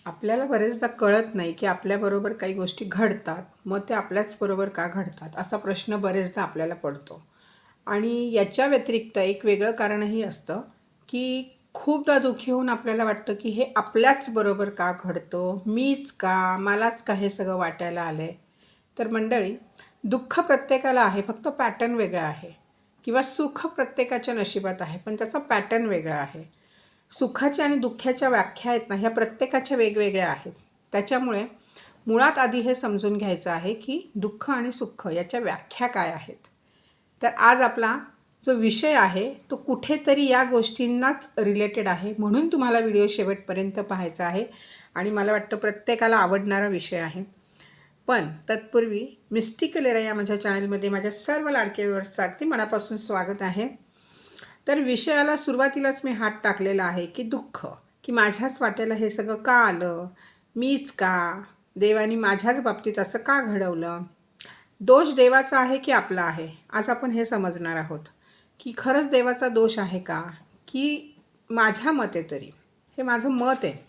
आपल्याला बरेचदा कळत नाही की आपल्याबरोबर काही गोष्टी घडतात, मग ते आपल्याच बरोबर का घडतात असा प्रश्न बरेचदा आपल्याला पडतो. आणि याच्या व्यतिरिक्त एक वेगळं कारणही असतं की खूपदा दुःखी होऊन आपल्याला वाटतं की हे आपल्याच बरोबर का घडतं, मीच का, मलाच का हे सगळं वाटायला आलं आहे. तर मंडळी, दुःख प्रत्येकाला आहे, फक्त पॅटर्न वेगळा आहे. किंवा सुख प्रत्येकाच्या नशिबात आहे, पण त्याचा पॅटर्न वेगळा आहे. सुखाच्या आणि दुःखाच्या व्याख्या आहेत ना, ह्या प्रत्येकाच्या वेगवेगळ्या आहेत. त्याच्यामुळे मुळात आधी हे समजून घ्यायचं आहे की दुःख आणि सुख याच्या व्याख्या काय आहेत. तर आज आपला जो विषय आहे तो कुठेतरी या गोष्टींनाच रिलेटेड आहे, म्हणून तुम्हाला व्हिडिओ शेवटपर्यंत पाहायचा आहे आणि मला वाटतं प्रत्येकाला आवडणारा विषय आहे. पण तत्पूर्वी मिस्टिकल एरा या माझ्या चॅनलमध्ये माझ्या सर्व लाडक्या व्ह्यूअर्सचं अगदी मनापासून स्वागत आहे. तर विषयाला सुरुवातीलाच मी हात टाकलेला आहे की दुःख, की माझ्याच वाट्याला हे सगळं का आलं, मीच का, देवानी माझ्याच बाबतीत असं का घडवलं, दोष देवाचा आहे की आपला आहे. आज आपण हे समजणार आहोत की खरंच देवाचा दोष आहे का, की माझ्या मते तरी हे माझं मत आहे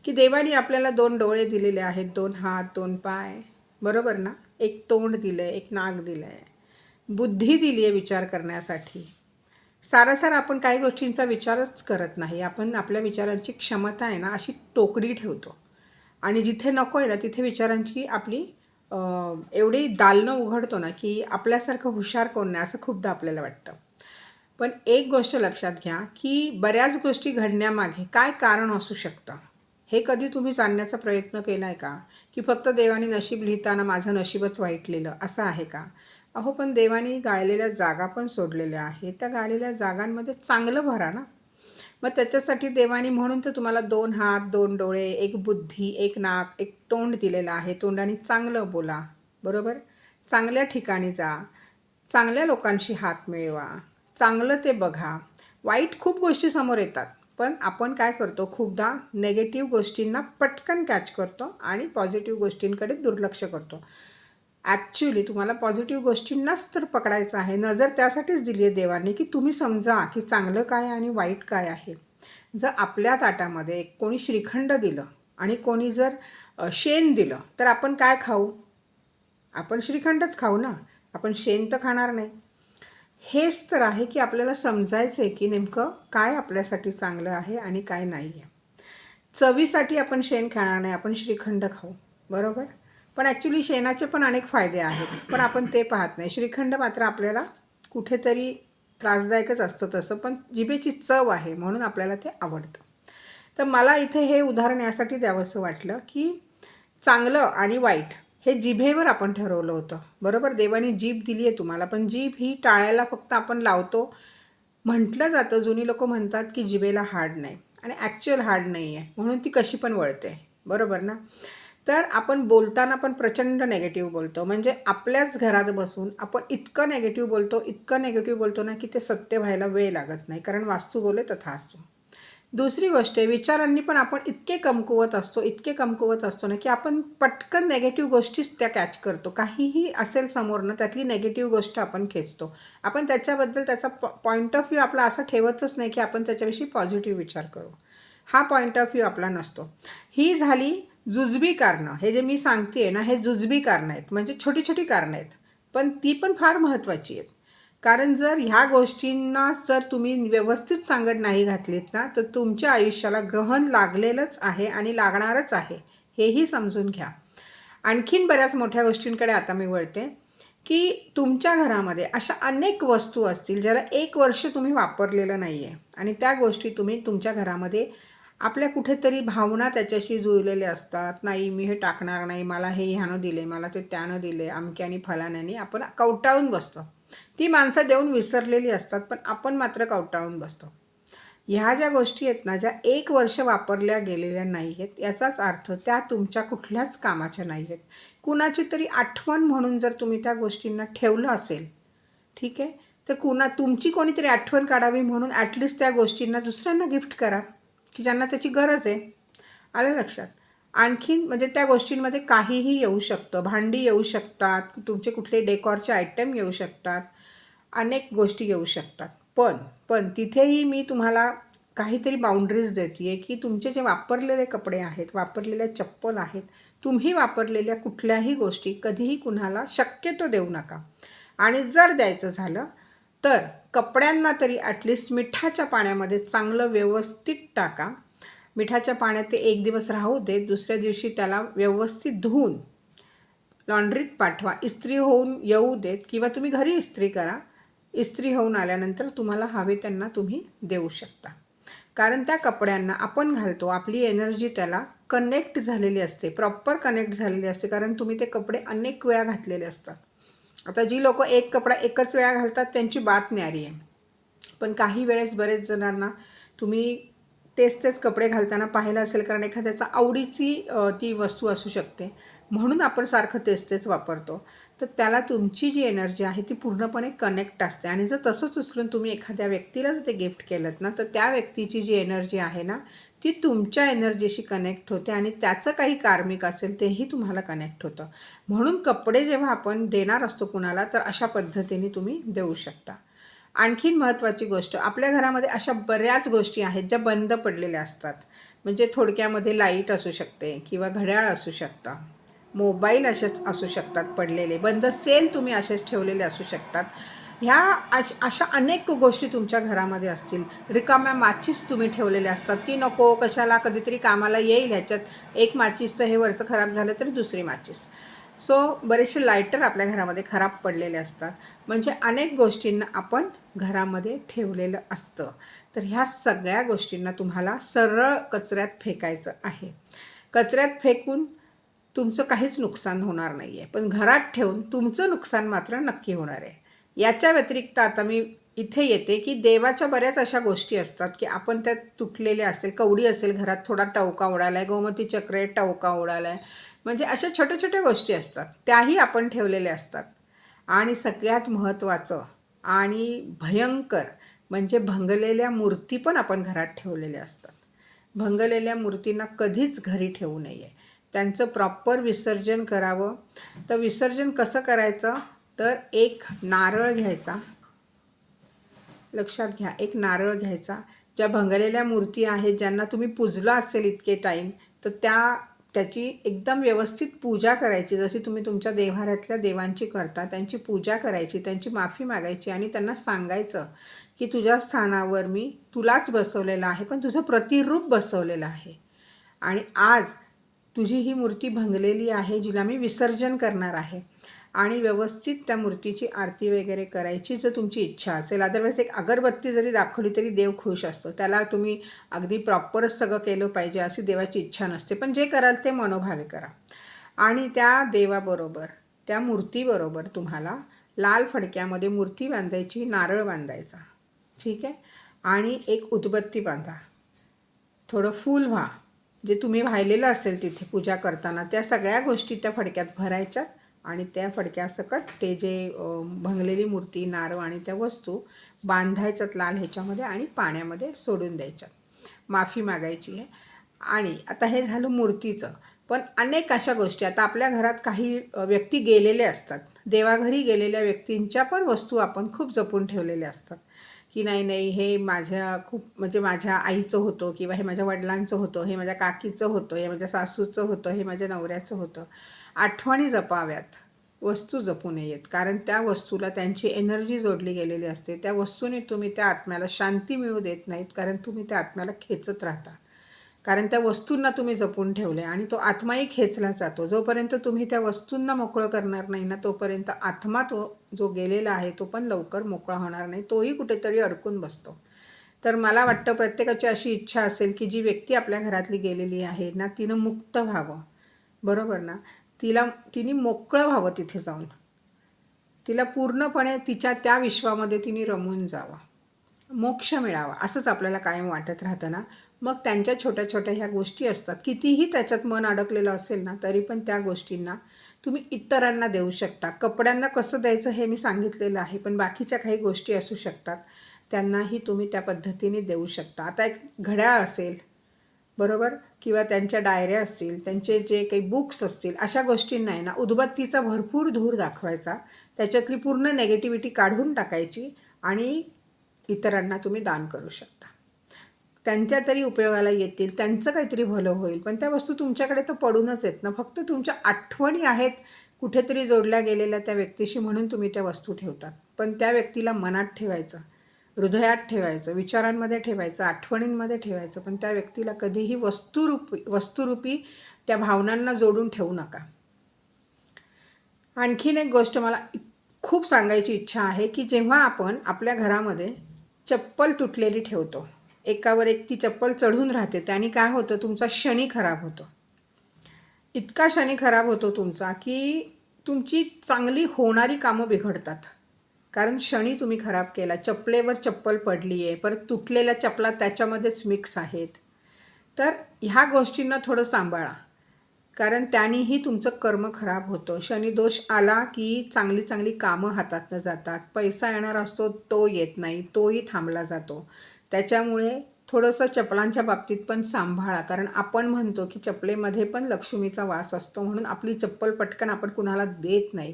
की देवानी आपल्याला 2 डोळे दिलेले आहेत, 2 हात, 2 पाय, बरोबर ना, एक तोंड दिलं आहे, एक नाक दिलं आहे, बुद्धी दिली आहे विचार करण्यासाठी. सारासार आपण काही गोष्टींचा विचारच करत नाही. आपण आपल्या विचारांची क्षमता आहे ना अशी तोकडी ठेवतो आणि जिथे नको आहे ना तिथे विचारांची आपली एवढी दालनं उघडतो ना की आपल्यासारखं हुशार कोण नाही असं खूपदा आपल्याला वाटतं. पण एक गोष्ट लक्षात घ्या की बऱ्याच गोष्टी घडण्यामागे काय कारण असू शकतं हे कधी तुम्ही जाणण्याचा प्रयत्न केला आहे का, की फक्त देवाने नशीब लिहिताना माझं नशीबच वाईटलेलं असं आहे का. अहो, पण देवाने गाळलेल्या जागा पण सोडलेल्या आहेत, त्या गाळलेल्या जागांमध्ये चांगलं भरा ना. मग त्याच्यासाठी देवाने म्हणून तर तुम्हाला 2 हात, 2 डोळे, एक बुद्धी, एक नाक, एक तोंड दिलेलं आहे. तोंडाने चांगलं बोला, बरोबर, चांगल्या ठिकाणी जा, चांगल्या लोकांशी हात मिळवा, चांगलं ते बघा. वाईट खूप गोष्टी समोर येतात, पण आपण काय करतो, खूपदा नेगेटिव्ह गोष्टींना पटकन कॅच करतो आणि पॉझिटिव्ह गोष्टींकडे दुर्लक्ष करतो. ॲक्च्युली तुम्हाला पॉझिटिव्ह गोष्टींनाच तर पकडायचं आहे. नजर त्यासाठीच दिली आहे देवाने की तुम्ही समजा की चांगलं काय आणि वाईट काय आहे. जर आपल्या ताटामध्ये कोणी श्रीखंड दिलं आणि कोणी जर शेण दिलं तर आपण काय खाऊ, आपण श्रीखंडच खाऊ ना, आपण शेण तर खाणार नाही. हेच तर आहे की आपल्याला समजायचं आहे की नेमकं काय आपल्यासाठी चांगलं आहे आणि काय नाही आहे. चवीसाठी आपण शेण खाणार नाही, आपण श्रीखंड खाऊ, बरोबर. पण ॲक्च्युली शेणाचे पण अनेक फायदे आहेत, पण आपण ते पाहत नाही. श्रीखंड मात्र आपल्याला कुठेतरी त्रासदायकच असतं तसं, पण जिभेची चव आहे म्हणून आपल्याला ते आवडतं. तर मला इथे हे उदाहरण यासाठी द्यावंसं वाटलं की चांगलं आणि वाईट हे जिभेवर आपण ठरवलं होतं, बरोबर. देवाने जीभ दिली आहे तुम्हाला, पण जीभ ही टाळायला फक्त आपण लावतो. म्हटलं जातं, जुनी लोक म्हणतात की जिभेला हाड नाही, आणि ॲक्च्युअल हाड नाही आहे म्हणून ती कशी पण वळते, बरोबर ना. तर आपण बोलताना पण प्रचंड नेगेटिव्ह बोलतो, म्हणजे आपल्याच घरात बसून आपण इतकं नेगेटिव्ह बोलतो, इतकं नेगेटिव्ह बोलतो ना की ते सत्य व्हायला वेळ लागत नाही, कारण वास्तू बोले तथास्तु. दुसरी गोष्ट आहे, विचारांनी पण आपण इतके कमकुवत असतो, इतके कमकुवत असतो ना की आपण पटकन नेगेटिव्ह गोष्टीच त्या कॅच करतो. काहीही असेल समोर ना त्यातली नेगेटिव्ह गोष्ट आपण खेचतो. आपण त्याच्याबद्दल त्याचा पॉईंट ऑफ व्ह्यू आपला असा ठेवतच नाही की आपण त्याच्याविषयी पॉझिटिव्ह विचार करू. हा पॉईंट ऑफ व्ह्यू आपला नसतो. ही झाली जुजबी कारणं. हे जे मी सांगते आहे ना, हे जुजबी कारणं आहेत, म्हणजे छोटी छोटी कारणं आहेत, पण ती पण फार महत्त्वाची आहेत. कारण जर ह्या गोष्टींना जर तुम्ही व्यवस्थित सांगड नाही घातलीत ना तर तुमच्या आयुष्याला ग्रहण लागलेलंच आहे आणि लागणारच आहे, हेही समजून घ्या. आणखीन बऱ्याच मोठ्या गोष्टींकडे आता मी वळते की तुमच्या घरामध्ये अशा अनेक वस्तू असतील ज्याला 1 वर्ष तुम्ही वापरलेलं नाही आहे, आणि त्या गोष्टी तुम्ही तुमच्या घरामध्ये आपल्या कुठेतरी भावना त्याच्याशी जुळलेल्या असतात. नाही, मी हे टाकणार नाही, मला हे ह्यानं दिले, मला ते त्यानं दिले, अमक्यानी फलाण्याने आपण कवटाळून बसतो. ती माणसं देऊन विसरलेली असतात, पण आपण मात्र कवटाळून बसतो. ह्या ज्या गोष्टी आहेत ना, ज्या 1 वर्ष वापरल्या गेलेल्या नाही आहेत, याचाच अर्थ त्या तुमच्या कुठल्याच कामाच्या नाही आहेत. कुणाची तरी आठवण म्हणून जर तुम्ही त्या गोष्टींना ठेवलं असेल, ठीक आहे, तर तुमची कोणीतरी आठवण काढावी म्हणून ॲटलिस्ट त्या गोष्टींना दुसऱ्यांना गिफ्ट करा की ज्यांना त्याची गरज आहे. आलं लक्षात. आणखीन म्हणजे त्या गोष्टींमध्ये काहीही येऊ शकतं, भांडी येऊ शकतात, तुमचे कुठले डेकॉरचे आयटम येऊ शकतात, अनेक गोष्टी येऊ शकतात. पण तिथेही मी तुम्हाला काहीतरी बाउंड्रीज देते आहे की तुमचे जे वापरलेले कपडे आहेत, वापरलेल्या चप्पल आहेत, तुम्ही वापरलेल्या कुठल्याही गोष्टी कधीही कुणाला शक्यतो देऊ नका. आणि जर द्यायचं झालं तर कपड्यांना तरी ॲटलिस्ट मिठाच्या पाण्यामध्ये चांगलं व्यवस्थित टाका. मिठाच्या पाण्यात ते 1 दिवस राहू देत, दुसऱ्या दिवशी त्याला व्यवस्थित धुवून लॉन्ड्रीत पाठवा. इस्त्री होऊन येऊ देत किंवा तुम्ही घरी इस्त्री करा. इस्त्री होऊन आल्यानंतर तुम्हाला हवे त्यांना तुम्ही देऊ शकता. कारण त्या कपड्यांना आपण घालतो, आपली एनर्जी त्याला कनेक्ट झालेली असते, प्रॉपर कनेक्ट झालेली असते, कारण तुम्ही ते कपडे अनेक वेळा घातलेले असतात. आता जी लोक एक कपडा एकच वेळा घालतात त्यांची बात न्यारी आहे, पण काही वेळेस बरेच जणांना तुम्ही तेच कपडे घालताना पाहिलं असेल, कारण एखाद्याचा आवडीची ती वस्तू असू शकते म्हणून आपण सारखं तेच वापरतो. तर त्याला तुमची जी एनर्जी आहे ती पूर्णपणे कनेक्ट असते. आणि जर तसंच उचलून तुम्ही एखाद्या व्यक्तीला जर ते गिफ्ट केलं ना, तर त्या व्यक्तीची जी एनर्जी आहे ना ती तुमच्या एनर्जीशी कनेक्ट होते आणि त्याचं काही कार्मिक असेल तेही तुम्हाला कनेक्ट होतं. म्हणून कपडे जेव्हा आपण देणार असतो कुणाला, तर अशा पद्धतीने तुम्ही देऊ शकता. आणखीन महत्त्वाची गोष्ट, आपल्या घरामध्ये अशा बऱ्याच गोष्टी आहेत ज्या बंद पडलेल्या असतात. म्हणजे थोडक्यामध्ये लाईट असू शकते किंवा घड्याळ असू शकतं, मोबाईल असेच असू शकतात पडलेले, बंद सेल तुम्ही असेच ठेवलेले असू शकतात. ह्या अशा अनेक गोष्टी तुमच्या घरामध्ये असतील. रिकाम्या माचीस तुम्ही ठेवलेल्या असतात की नको कशाला, कधीतरी कामाला येईल, ह्याच्यात एक माचीसचं हे वरचं खराब झालं तरी दुसरी माचीस. सो बरेचसे लायटर आपल्या घरामध्ये खराब पडलेले असतात. म्हणजे अनेक गोष्टींना आपण घरामध्ये ठेवलेलं असतं. तर ह्या सगळ्या गोष्टींना तुम्हाला सरळ कचऱ्यात फेकायचं आहे. कचऱ्यात फेकून तुमचं काहीच नुकसान होणार नाही आहे, पण घरात ठेवून तुमचं नुकसान मात्र नक्की होणार आहे. याच्या व्यतिरिक्त आता मी इथे येते की देवाच्या बऱ्याच अशा गोष्टी असतात की आपण त्यात तुटलेल्या असेल, कवडी असेल घरात, थोडा टवका उडाला आहे, गोमती चक्र आहे, टवका उडाला आहे, म्हणजे अशा छोट्या छोट्या गोष्टी असतात त्याही आपण ठेवलेल्या असतात. आणि सगळ्यात महत्त्वाचं आणि भयंकर म्हणजे भंगलेल्या मूर्ती पण आपण घरात ठेवलेल्या असतात. भंगलेल्या मूर्तींना कधीच घरी ठेवू नये, त्यांचं प्रॉपर विसर्जन करावं. तर विसर्जन कसं करायचं, तर एक नारळ घ्यायचा, लक्षात घ्या, एक नारळ घ्यायचा. ज्या भंगलेल्या मूर्ती आहेत ज्यांना तुम्ही पूजला असेल इतके टाईम, तर त्याची एकदम व्यवस्थित पूजा करायची, जशी तुम्ही तुमच्या देव्हाऱ्यातल्या देवांची करता त्यांची पूजा करायची, त्यांची माफी मागायची आणि त्यांना सांगायचं की तुझ्या स्थानावर मी तुलाच बसवलेलं आहे, पण तुझं प्रतिरूप बसवलेलं आहे आणि आज तुझी ही मूर्ती भंगलेली आहे, जिला मी विसर्जन करणार आहे. आणि व्यवस्थित त्या मूर्तीची आरती वगैरे करायची जर तुमची इच्छा असेल. अदरवाईज एक अगरबत्ती जरी दाखवली तरी देव खुश असतो. त्याला तुम्ही अगदी प्रॉपरच सगळं केलं पाहिजे अशी देवाची इच्छा नसते, पण जे कराल ते मनोभावे करा. आणि त्या देवाबरोबर, त्या मूर्तीबरोबर तुम्हाला लाल फडक्यामध्ये मूर्ती बांधायची, नारळ बांधायचा, ठीक आहे, आणि एक उदबत्ती बांधा, थोडं फूल व्हा, जे तुम्ही वाहिलेलं असेल तिथे पूजा करताना त्या सगळ्या गोष्टी त्या फडक्यात भरायच्यात आणि त्या फडक्यासकट ते जे भंगलेली मूर्ती, नारळ आणि त्या वस्तू बांधायच्यात लाल ह्याच्यामध्ये आणि पाण्यामध्ये सोडून द्यायच्यात. माफी मागायची आहे. आणि आता हे झालं मूर्तीचं. पण अनेक अशा गोष्टी, आता आपल्या घरात काही व्यक्ती गेलेले असतात, देवाघरी गेलेल्या व्यक्तींच्या पण वस्तू आपण खूप जपून ठेवलेल्या असतात की नाही हे माझ्या खूप म्हणजे माझ्या आईचं होतं किंवा हे माझ्या वडिलांचं होतं, हे माझ्या काकीचं होतं, हे माझ्या सासूचं होतं, हे माझ्या नवऱ्याचं होतं. आठवणी जपाव्यात, वस्तू जपू नयेत, कारण त्या वस्तूला त्यांची एनर्जी जोडली गेलेली असते. त्या वस्तूने तुम्ही त्या आत्म्याला शांती मिळू देत नाहीत, कारण तुम्ही त्या आत्म्याला खेचत राहता, कारण त्या वस्तूंना तुम्ही जपून ठेवले आणि तो आत्माही खेचला जातो. जोपर्यंत तुम्ही त्या वस्तूंना मोकळं करणार नाही ना, तोपर्यंत आत्मा तो जो गेलेला आहे तो पण लवकर मोकळा होणार नाही, तोही कुठेतरी अडकून बसतो. तर मला वाटतं प्रत्येकाची अशी इच्छा असेल की जी व्यक्ती आपल्या घरातली गेलेली आहे ना, तिनं मुक्त व्हावं, बरोबर ना, तिने मोकळं व्हावं, तिथे जाऊन तिला पूर्णपणे तिच्या त्या विश्वामध्ये तिने रमून जावं, मोक्ष मिळावा, असंच आपल्याला कायम वाटत राहतं ना. मग त्यांच्या छोट्या छोट्या ह्या गोष्टी असतात, कितीही त्याच्यात मन अडकलेलं असेल ना तरी पण त्या गोष्टींना तुम्ही इतरांना देऊ शकता. कपड्यांना कसं द्यायचं हे मी सांगितलेलं आहे, पण बाकीच्या काही गोष्टी असू शकतात त्यांनाही तुम्ही त्या पद्धतीने देऊ शकता. आता एक घड्याळ असेल, बरोबर, किंवा त्यांच्या डायऱ्या असतील, त्यांचे जे काही बुक्स असतील, अशा गोष्टींना आहे ना उदबत्तीचा भरपूर धूर दाखवायचा, त्याच्यातली पूर्ण नेगेटिव्हिटी काढून टाकायची आणि इतरांना तुम्ही दान करू शकता. त्यांच्या तरी उपयोगाला येतील, त्यांचं काहीतरी भलं होईल. पण त्या वस्तू तुमच्याकडे तर पडूनच आहेत ना. फक्त तुमच्या आठवणी आहेत कुठेतरी जोडल्या गेलेल्या त्या व्यक्तीशी, म्हणून तुम्ही त्या वस्तू ठेवतात. पण त्या व्यक्तीला मनात ठेवायचं, हृदयात ठेवायचं, विचारांमध्ये ठेवायचं, आठवणींमध्ये ठेवायचं. पण त्या व्यक्तीला कधीही वस्तुरूपी त्या भावनांना जोडून ठेवू नका. आणखीन एक गोष्ट मला खूप सांगायची इच्छा आहे की जेव्हा आपण आपल्या घरामध्ये चप्पल तुटलेली ठेवतो, एकावर एक ती चप्पल चढून राहते, त्याने काय होतं, तुमचा शनी खराब होतो. इतका शनी खराब होतो तुमचा की तुमची चांगली होणारी कामं बिघडतात. कारण शनी तुम्ही खराब केला. चप्पलेवर चप्पल पडली आहे, परत तुटलेल्या चपला त्याच्यामध्येच मिक्स आहेत. तर ह्या गोष्टींना थोडं सांभाळा, कारण त्यानेही तुमचं कर्म खराब होतं. शनी दोष आला की चांगली चांगली कामं हातातनं जातात. पैसा येणार असतो तो येत नाही, तोही थांबला जातो. त्याच्यामुळे थोडंसं चपलांच्या बाबतीत पण सांभाळा, कारण आपण म्हणतो की चपलेमध्ये पण लक्ष्मीचा वास असतो, म्हणून आपली चप्पल पटकन आपण कुणाला देत नाही.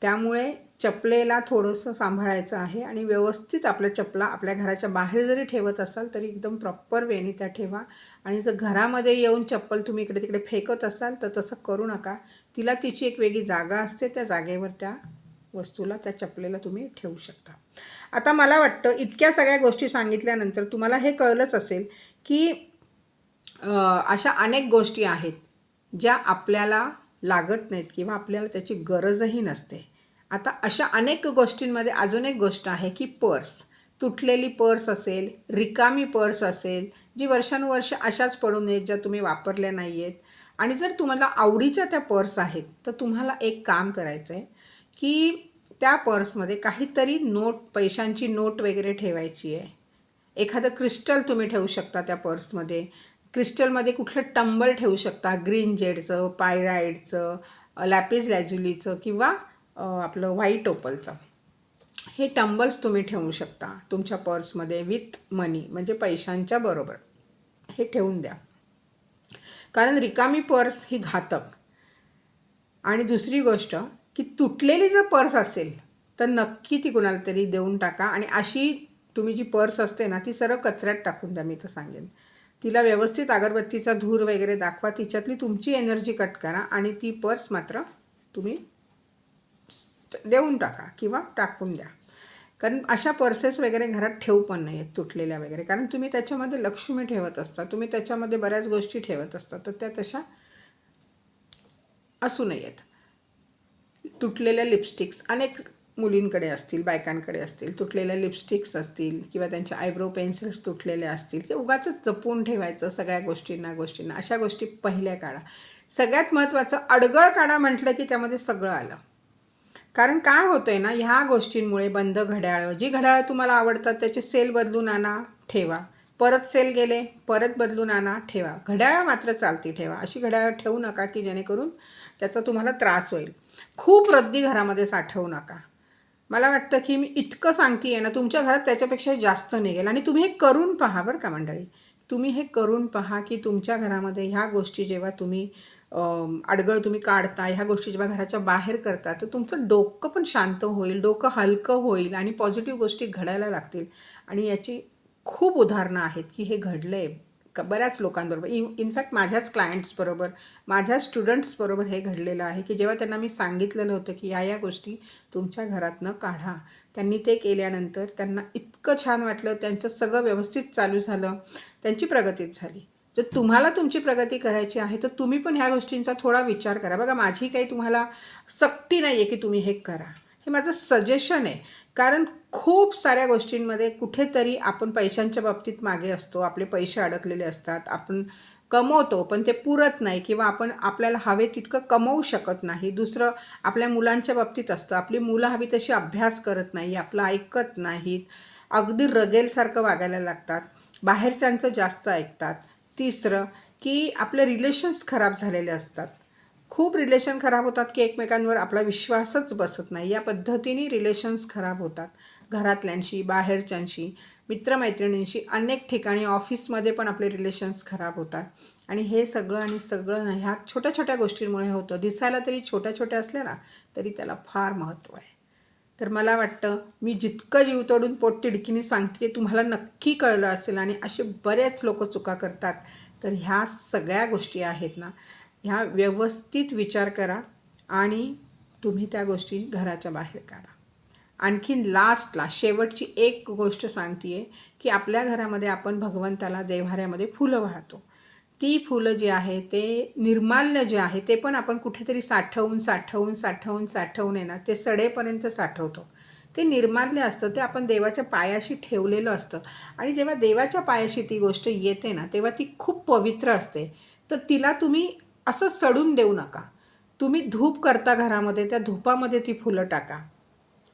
त्यामुळे चपलेला थोडंसं सांभाळायचं आहे आणि व्यवस्थित आपल्या चपला आपल्या घराच्या बाहेर जरी ठेवत असाल तरी एकदम प्रॉपर वेने त्या ठेवा. आणि जर घरामध्ये येऊन चप्पल तुम्ही इकडे तिकडे फेकत असाल तर तसं करू नका. तिला तिची एक वेगळी जागा असते, त्या जागेवर त्या वस्तूला, त्या चपलेला तुम्ही ठेवू शकता. आता मला वाटतं इतक्या सगळ्या गोष्टी सांगितल्यानंतर तुम्हाला हे कळलंच असेल की अशा अनेक गोष्टी आहेत ज्या आपल्याला लागत नाहीत किंवा आपल्याला त्याची गरजही नसते. आता अशा अनेक गोष्टींमध्ये अजून एक गोष्ट आहे की पर्स. तुटलेली पर्स असेल, रिकामी पर्स असेल, जी वर्षानुवर्ष अशाच पडून आहेत, ज्या तुम्ही वापरल्या नाही आहेत. आणि जर तुम्हाला आवडीच्या त्या पर्स आहेत तर तुम्हाला एक काम करायचं आहे की त्या पर्समध्ये काहीतरी नोट, पैशांची नोट वगैरे ठेवायची आहे. एखादं क्रिस्टल तुम्ही ठेवू शकता त्या पर्समध्ये. क्रिस्टलमध्ये कुठलं टंबल ठेवू शकता, ग्रीन जेडचं, पायराईडचं, लॅपिस लॅज्युलीचं किंवा आपलं व्हाईट ओपलचं. हे टंबल्स तुम्ही ठेवू शकता तुमच्या पर्समध्ये विथ मनी, म्हणजे पैशांच्या बरोबर. हे ठेवून द्या, कारण रिकामी पर्स ही घातक. आणि दुसरी गोष्ट की तुटलेली जर पर्स असेल तर नक्की ती कुणाला तरी देऊन टाका. आणि अशी तुम्ही जी पर्स असते ना ती सरळ कचऱ्यात टाकून द्या. मी तर सांगेन तिला व्यवस्थित अगरबत्तीचा धूर वगैरे दाखवा, तिच्यातली तुमची एनर्जी कट करा आणि ती पर्स मात्र तुम्ही देऊन टाका किंवा टाकून द्या. कारण अशा पर्सेस वगैरे घरात ठेवू पण नाही आहेत तुटलेल्या वगैरे, कारण तुम्ही त्याच्यामध्ये लक्ष्मी ठेवत असता, तुम्ही त्याच्यामध्ये बऱ्याच गोष्टी ठेवत असता, तर त्या तशा असू नयेत. तुटलेल्या लिपस्टिक्स अनेक मुलींकडे असतील, बायकांकडे असतील, तुटलेल्या लिपस्टिक्स असतील किंवा त्यांच्या आयब्रो पेन्सिल्स तुटलेल्या असतील, ते उगाचच जपून ठेवायचं सगळ्या गोष्टींना. अशा गोष्टी पहिल्या काढा. सगळ्यात महत्त्वाचं, अडगळ काढा म्हटलं की त्यामध्ये सगळं आलं. कारण काय होतं आहे ना, ह्या गोष्टींमुळे बंद घड्याळं, जी घड्याळं तुम्हाला आवडतात त्याचे सेल बदलून आणा, ठेवा. परत सेल गेले, परत बदलून आणा, ठेवा. घड्याळं मात्र चालती ठेवा. अशी घड्याळं ठेवू नका की जेणेकरून त्याचा तुम्हाला त्रास होईल. खूप रद्दी घरामध्ये साठवू नका. मला वाटतं की मी इतकं सांगते आहे ना, तुमच्या घरात त्याच्यापेक्षा जास्त निघेल. आणि तुम्ही हे करून पहा बरं का मंडळी. तुम्ही हे करून पहा की तुमच्या घरामध्ये ह्या गोष्टी जेव्हा तुम्ही अडगळ तुम्ही काढता, ह्या गोष्टी जेव्हा घराच्या बाहेर करता, तर तुमचं डोकं पण शांत होईल, डोकं हलकं होईल आणि पॉझिटिव्ह गोष्टी घडायला लागतील. आणि याची खूप उदाहरणं आहेत की हे घडलं आहे बऱ्याच लोकांबरोबर. इनफॅक्ट माझ्याच क्लायंट्सबरोबर, माझ्या स्टुडंट्सबरोबर हे घडलेलं आहे की जेव्हा त्यांना मी सांगितलेलं होतं की या गोष्टी तुमच्या घरातनं काढा, त्यांनी ते केल्यानंतर त्यांना इतकं छान वाटलं, त्यांचं सगळं व्यवस्थित चालू झालं, त्यांची प्रगतीच झाली. जर तुम्हाला तुमची प्रगती करायची आहे तर तुम्ही पण ह्या गोष्टींचा थोडा विचार करा. बघा, माझी काही तुम्हाला सक्ती नाही आहे की तुम्ही हे करा, हे माझं सजेशन आहे. कारण खूप साऱ्या गोष्टींमध्ये कुठेतरी आपण पैशांच्या बाबतीत मागे असतो, आपले पैसे अडकलेले असतात, आपण कमवतो पण ते पुरत नाही किंवा आपण आपल्याला हवे तितकं कमवू शकत नाही. दुसरं आपल्या मुलांच्या बाबतीत असतं, आपली मुलं हवी तशी अभ्यास करत नाही, आपलं ऐकत नाहीत, अगदी रगेलसारखं वागायला लागतात, बाहेरच्यांचं जास्त ऐकतात. तिसरं की आपले रिलेशन्स खराब झालेले असतात. खूप रिलेशन खराब होतात की एकमेकांवर आपला विश्वासच बसत नाही. या पद्धतीने रिलेशन्स खराब होतात, घरातल्यांशी, बाहेरच्यांशी, मित्रमैत्रिणींशी, अनेक ठिकाणी, ऑफिसमध्ये पण आपले रिलेशन्स खराब होतात. आणि हे सगळं ह्या छोट्या छोट्या गोष्टींमुळे होतं. दिसायला तरी छोट्या छोट्या असल्या ना तरी त्याला फार महत्त्व आहे. तर मला वाटतं मी जितकं जीव तोडून पोटतिडकीने सांगते तुम्हाला नक्की कळलं असेल. आणि असे बरेच लोक चुका करतात. तर ह्या सगळ्या गोष्टी आहेत ना, ह्या व्यवस्थित विचार करा आणि तुम्ही त्या गोष्टी घराच्या बाहेर काढा. आणखीन लास्टला शेवटची एक गोष्ट सांगते आहे की आपल्या घरामध्ये आपण भगवंताला देव्हाऱ्यामध्ये फुलं वाहतो. ती फुलं जी आहे ते निर्माल्य जे आहे ते पण आपण कुठेतरी साठवून आहे ना ते सडेपर्यंत साठवतो. ते निर्माल्य असतं, ते आपण देवाच्या पायाशी ठेवलेलं असतं. आणि जेव्हा देवाच्या पायाशी ती गोष्ट येते ना तेव्हा ती खूप पवित्र असते. तर तिला तुम्ही असं सडून देऊ नका. तुम्ही धूप करता घरामध्ये, त्या धूपामध्ये ती फुलं टाका.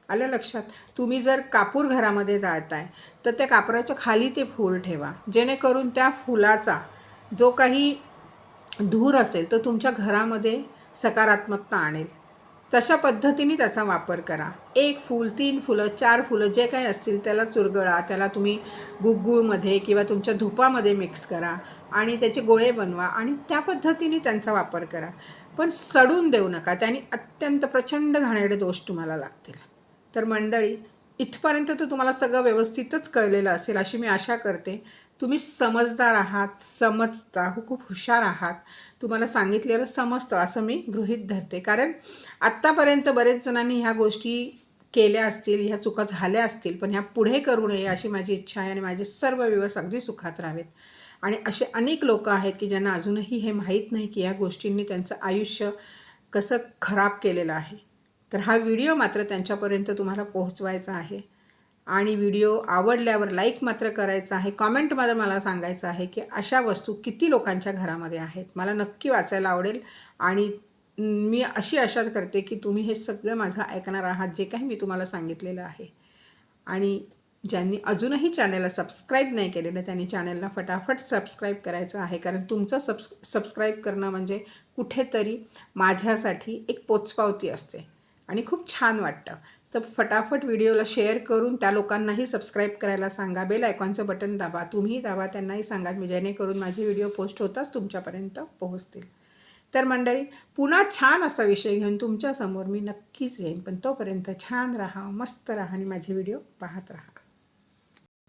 आलं लक्षात? तुम्ही जर कापूर घरामध्ये जाळताय तर त्या कापराच्या खाली ते फूल ठेवा, जेणेकरून त्या फुलाचा जो काही धूर असेल तो तुमच्या घरामध्ये सकारात्मकता आणेल. तशा पद्धतीने त्याचा वापर करा. 1 फूल, 3 फुलं, 4 फुलं जे काही असतील त्याला चुरगळा, त्याला तुम्ही गुळमध्ये किंवा तुमच्या धुपामध्ये मिक्स करा आणि त्याचे गोळे बनवा आणि त्या पद्धतीने त्यांचा वापर करा. पण सडून देऊ नका, त्याने अत्यंत प्रचंड घाणेरडे दोष तुम्हाला लागतील. तर मंडळी, इथपर्यंत तर तुम्हाला सगळं व्यवस्थितच कळलेलं असेल अशी मी आशा करते. तुम्ही समजदार आहात, समजता, खूप हुशार आहात. तुम्हाला सांगितलेलं समजतं असं मी गृहीत धरते. कारण आत्तापर्यंत बरेच जणांनी ह्या गोष्टी केल्या असतील, ह्या चुका झाल्या असतील, पण ह्या पुढे करू नये अशी माझी इच्छा आहे. आणि माझे सर्व दिवस अगदी सुखात राहावेत. आणि असे अनेक लोक आहेत की ज्यांना अजूनही हे माहीत नाही की ह्या गोष्टींनी त्यांचं आयुष्य कसं खराब केलेलं आहे. तर हा व्हिडिओ मात्र त्यांच्यापर्यंत तुम्हाला पोहोचवायचा आहे. आणि व्हिडिओ आवडल्यावर लाईक मात्र करायचा आहे. कॉमेंटमध्ये मला सांगायचं आहे की अशा वस्तू किती लोकांच्या घरामध्ये आहेत. मला नक्की वाचायला आवडेल. आणि मी अशी आशा करते की तुम्ही हे सगळं माझं ऐकणार आहात, जे काही मी तुम्हाला सांगितलेलं आहे. आणि ज्यांनी अजूनही चॅनलला सबस्क्राईब नाही केलेलं त्यांनी चॅनलला फटाफट सबस्क्राईब करायचं आहे. कारण तुमचं सबस्क्राईब करणं म्हणजे कुठेतरी माझ्यासाठी एक पोचपावती असते आणि खूप छान वाटतं. तर फटाफट व्हिडिओला शेअर करून त्या लोकांनाही सबस्क्राईब करायला सांगा. बेल आयकॉनचं बटन दाबा, तुम्ही दाबा, त्यांनाही सांगा, जेणेकरून माझे व्हिडिओ पोस्ट होताच तुमच्यापर्यंत पोहोचतील. तर मंडळी, पुन्हा छान असा विषय घेऊन तुमच्यासमोर मी नक्कीच येईन. पण तोपर्यंत छान राहा, मस्त राहा आणि माझे व्हिडिओ पाहत राहा.